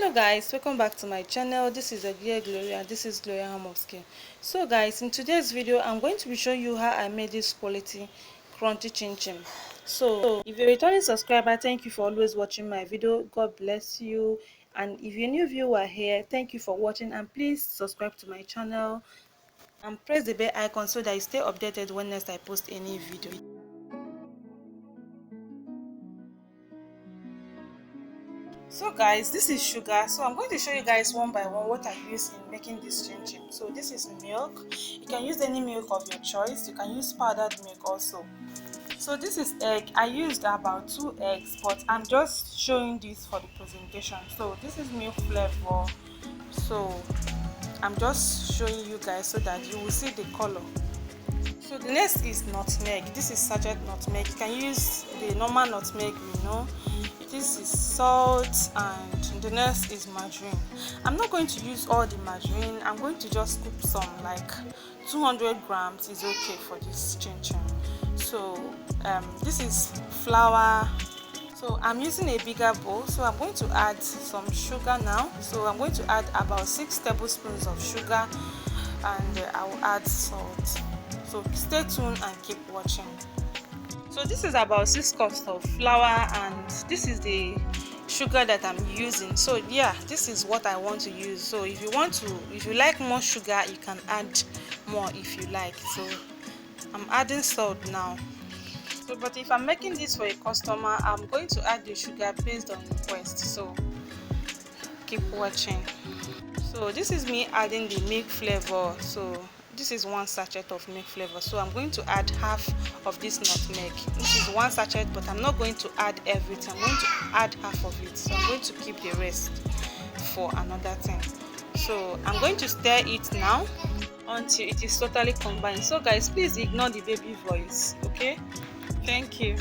Hello guys, welcome back to my channel. This is Gloria and this is Gloria Home of Skin. So guys, in today's video I'm going to be showing you how I made this quality crunchy chin chin. So if you're a returning subscriber, thank you for always watching my video. God bless you. And if you're a new viewer here, thank you for watching, and please subscribe to my channel and press the bell icon so that you stay updated when next I post any video. So guys, this is sugar. So I'm going to show you guys one by one what I use in making this chin chin. So this is milk. You can use any milk of your choice. You can use powdered milk also. So this is egg. I used about 2 eggs, but I'm just showing this for the presentation. So this is milk flavor. So I'm just showing you guys so that you will see the color. So the next is nutmeg. This is sachet nutmeg. You can use the normal nutmeg, you know. This is salt, and the next is margarine. I'm not going to use all the margarine. I'm going to just scoop some, like 200 grams is okay for this chin chin. So this is flour. So I'm using a bigger bowl, so I'm going to add some sugar now. So I'm going to add about 6 tablespoons of sugar, and I will add salt. So stay tuned and keep watching. So this is about 6 cups of flour, and this is the sugar that I'm using. So yeah, this is what I want to use. So if you like more sugar, you can add more if you like. So I'm adding salt now. So but if I'm making this for a customer, I'm going to add the sugar based on request. So keep watching. So this is me adding the milk flavor. So this is 1 sachet of milk flavor. So I'm going to add half of this nutmeg. This is 1 sachet, but I'm not going to add everything. I'm going to add half of it. So I'm going to keep the rest for another thing. So I'm going to stir it now until it is totally combined. So guys, please ignore the baby voice, okay? Thank you.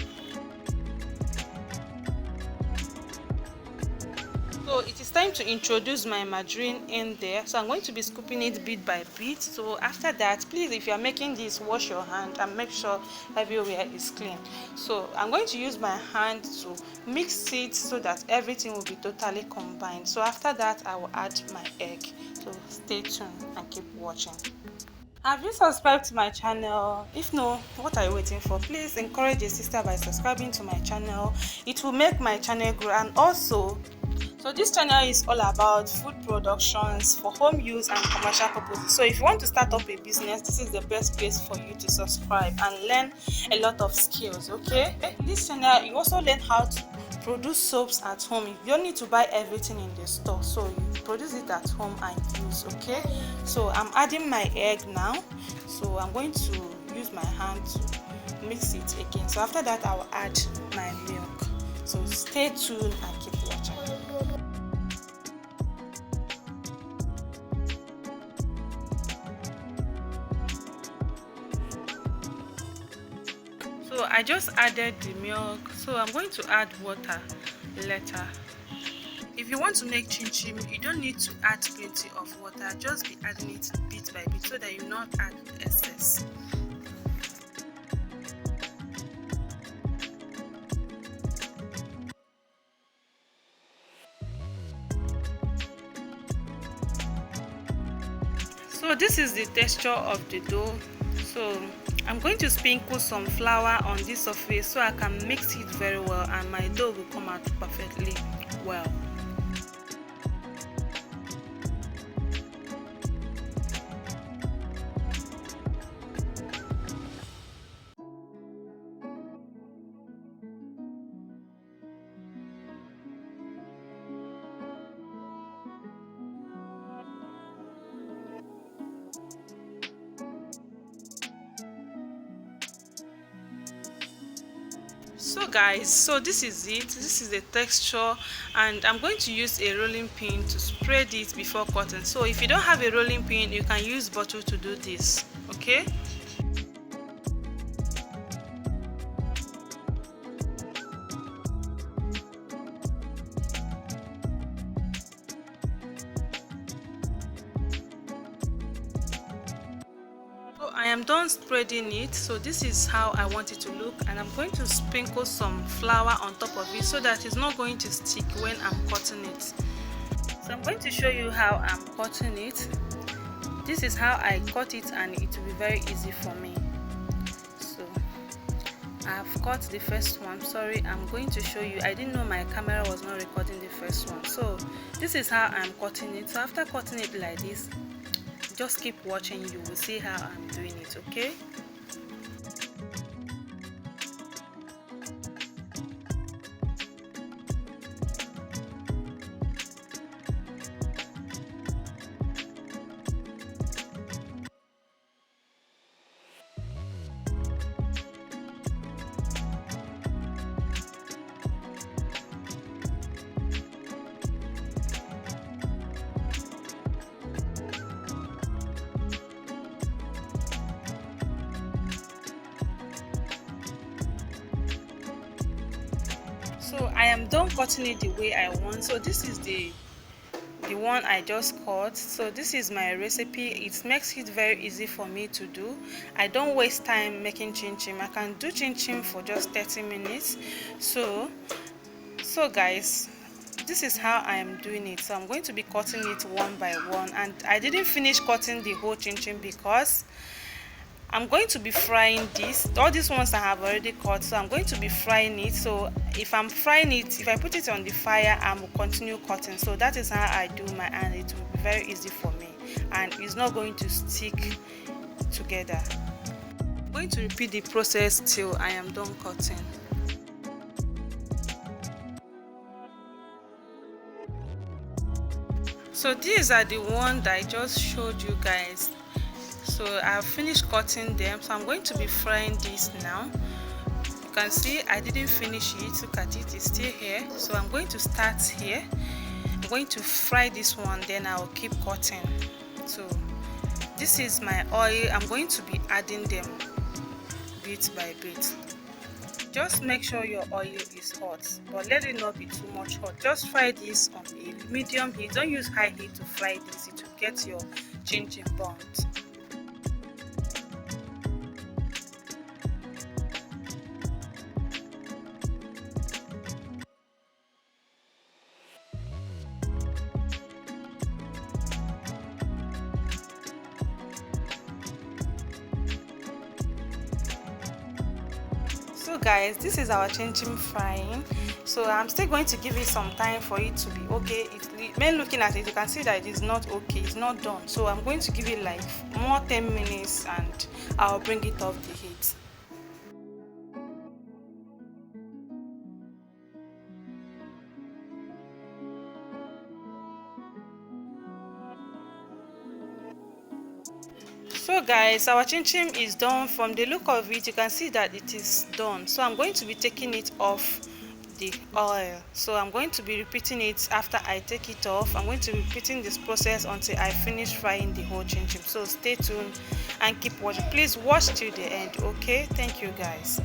So it is time to introduce my margarine in there. So I'm going to be scooping it bit by bit. So after that, please, if you are making this, wash your hand and make sure everywhere is clean. So I'm going to use my hand to mix it so that everything will be totally combined. So after that, I will add my egg. So stay tuned and keep watching. Have you subscribed to my channel? If no, what are you waiting for? Please encourage a sister by subscribing to my channel. It will make my channel grow. And also, so this channel is all about food productions for home use and commercial purposes. So if you want to start up a business, this is the best place for you to subscribe and learn a lot of skills, okay? In this channel, you also learn how to produce soaps at home. You don't need to buy everything in the store, so you produce it at home and use, okay? So I'm adding my egg now. So I'm going to use my hand to mix it again. So after that, I will add my milk. So stay tuned and keep watching. So I just added the milk. So I'm going to add water later. If you want to make chin chin, you don't need to add plenty of water. Just be adding it bit by bit so that you not add excess. So this is the texture of the dough. So I'm going to sprinkle some flour on this surface so I can mix it very well and my dough will come out perfectly well. So guys, so this is it. This is the texture, and I'm going to use a rolling pin to spread it before cutting. So if you don't have a rolling pin, you can use bottle to do this, okay? I am done spreading it. So this is how I want it to look, and I'm going to sprinkle some flour on top of it so that it's not going to stick when I'm cutting it. So I'm going to show you how I'm cutting it. This is how I cut it, and it will be very easy for me. So I've cut the first one. Sorry, I'm going to show you. I didn't know my camera was not recording the first one. So this is how I'm cutting it. So after cutting it like this, just keep watching. You will see how I'm doing it, okay? So I am done cutting it the way I want. So this is the one I just cut. So this is my recipe. It makes it very easy for me to do. I don't waste time making chin chin. I can do chin chin for just 30 minutes. So guys, this is how I am doing it. So I'm going to be cutting it one by one, and I didn't finish cutting the whole chin chin because I'm going to be frying this. All these ones I have already cut, so I'm going to be frying it. So if I'm frying it, if I put it on the fire, I will continue cutting. So that is how I do my, and it will be very easy for me, and it's not going to stick together. I'm going to repeat the process till I am done cutting. So these are the ones that I just showed you guys. So I've finished cutting them, so I'm going to be frying this now. You can see I didn't finish it. Look at it, it's still here. So I'm going to start here. I'm going to fry this one, then I'll keep cutting. So this is my oil. I'm going to be adding them bit by bit. Just make sure your oil is hot, but let it not be too much hot. Just fry this on a medium heat. Don't use high heat to fry this. It will get your chin chin burnt. So guys, this is our chin chin frying. So I'm still going to give it some time for it to be okay. When looking at it, you can see that it is not okay, it's not done. So I'm going to give it like more 10 minutes and I'll bring it off the heat. So guys, our chin chin is done. From the look of it, you can see that it is done. So I'm going to be taking it off the oil. So I'm going to be repeating it after I take it off. I'm going to be repeating this process until I finish frying the whole chin chin. So stay tuned and keep watching. Please watch till the end, okay? Thank you guys.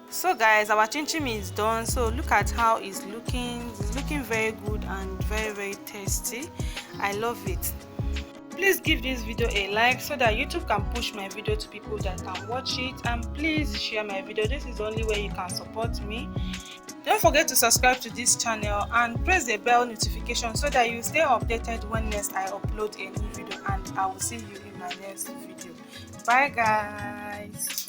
So guys, our chin chin is done. So look at how it's looking. It's looking very good and very tasty. I love it. Please give this video a like so that YouTube can push my video to people that can watch it, and please share my video. This is the only way you can support me. Don't forget to subscribe to this channel and press the bell notification so that you stay updated when next I upload a new video, and I will see you in my next video. Bye guys.